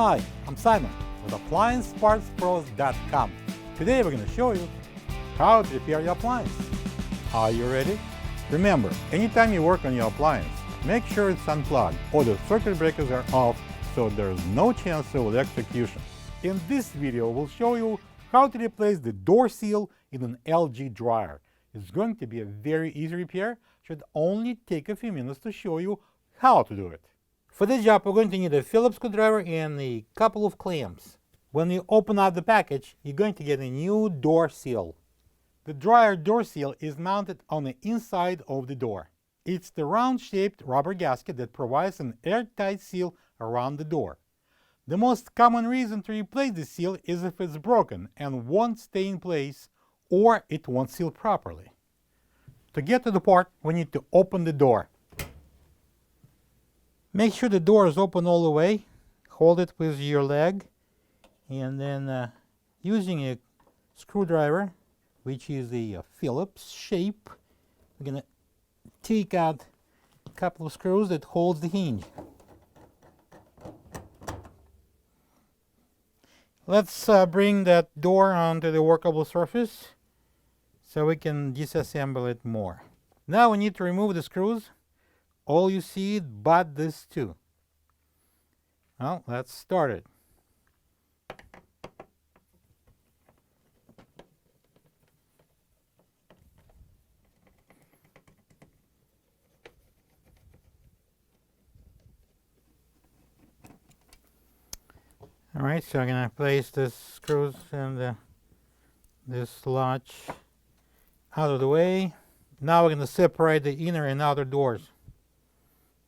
Hi, I'm Simon with AppliancePartsPros.com. Today we're going to show you how to repair your appliance. Are you ready? Remember, anytime you work on your appliance, make sure it's unplugged or the circuit breakers are off so there's no chance of electrocution. In this video, we'll show you how to replace the door seal in an LG dryer. It's going to be a very easy repair. Should only take a few minutes to show you how to do it. For this job, we're going to need a Phillips screwdriver and a couple of clamps. When you open up the package, you're going to get a new door seal. The dryer door seal is mounted on the inside of the door. It's the round-shaped rubber gasket that provides an airtight seal around the door. The most common reason to replace the seal is if it's broken and won't stay in place or it won't seal properly. To get to the part, we need to open the door. Make sure the door is open all the way. Hold it with your leg, and then using a screwdriver, which is a Phillips shape, we're going to take out a couple of screws that holds the hinge. Let's bring that door onto the workable surface so we can disassemble it more. Now we need to remove the screws. All you see but these two. Well, let's start it. Alright, so I'm going to place the screws and this latch out of the way. Now we're going to separate the inner and outer doors.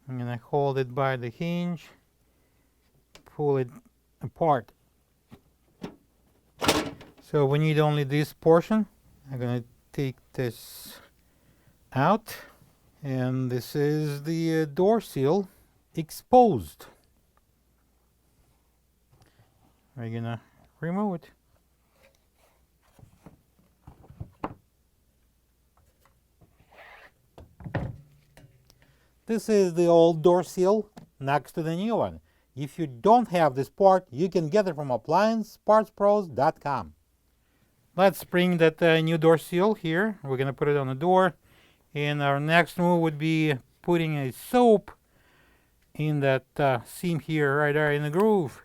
I'm going to hold it by the hinge, pull it apart. So we need only this portion. I'm going to take this out, and this is the door seal exposed. We're going to remove it. This is the old door seal next to the new one. If you don't have this part, you can get it from AppliancePartsPros.com. Let's bring that new door seal here. We're going to put it on the door. And our next move would be putting a soap in that seam here, right there in the groove.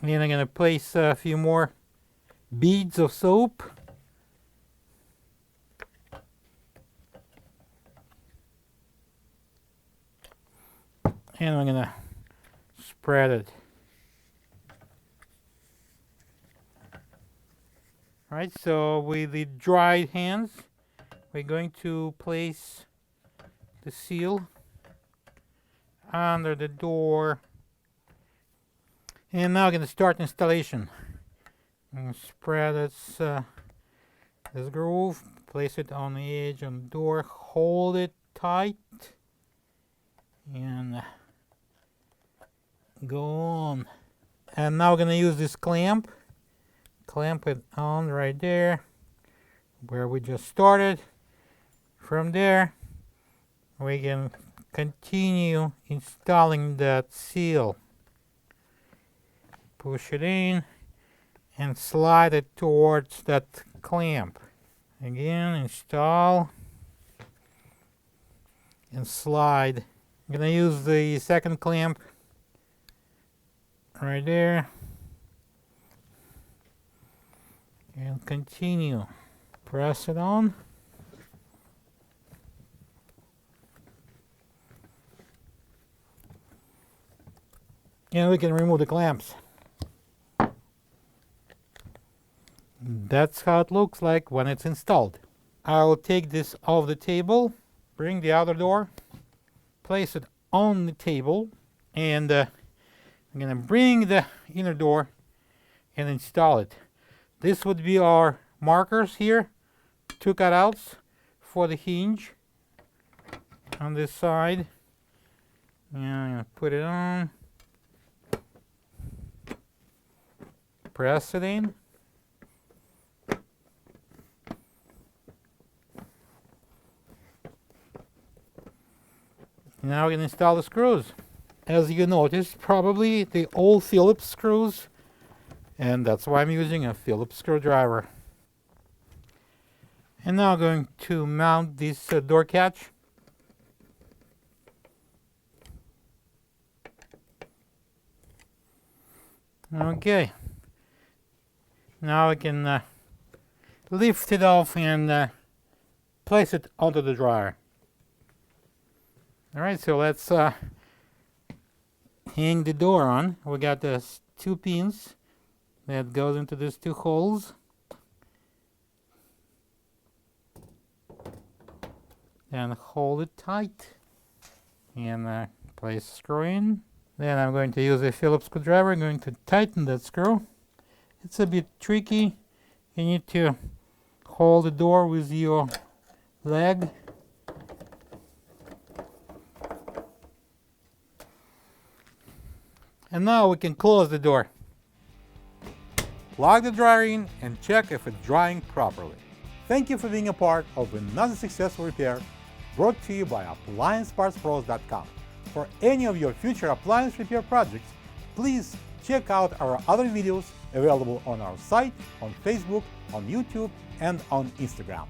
And I'm going to place a few more beads of soap. And I'm going to spread it. Alright, so with the dried hands, we're going to place the seal under the door. And now I'm going to start installation. I'm going to spread this groove, place it on the edge of the door, hold it tight, and go on. And now we're going to use this clamp it on right there where we just started. From there we can continue installing that seal. Push it in and slide it towards that clamp. Again, install and slide. I'm going to use the second clamp right there and continue. Press it on. And we can remove the clamps. That's how it looks like when it's installed. I'll take this off the table, bring the outer door, place it on the table, and I'm going to bring the inner door and install it. This would be our markers here, 2 cutouts for the hinge on this side. And I'm going to put it on, press it in. Now we can install the screws. as you noticed, probably the old Phillips screws, and that's why I'm using a Phillips screwdriver. And now I'm going to mount this door catch. Okay. Now I can lift it off and place it onto the dryer. Alright, so let's hang the door on. We got this 2 pins that goes into these 2 holes. And hold it tight. And place screw in. Then I'm going to use a Phillips screwdriver. I'm going to tighten that screw. It's a bit tricky. You need to hold the door with your leg. And now we can close the door. Plug the dryer in and check if it's drying properly. Thank you for being a part of another successful repair brought to you by AppliancePartsPros.com. For any of your future appliance repair projects, please check out our other videos available on our site, on Facebook, on YouTube, and on Instagram.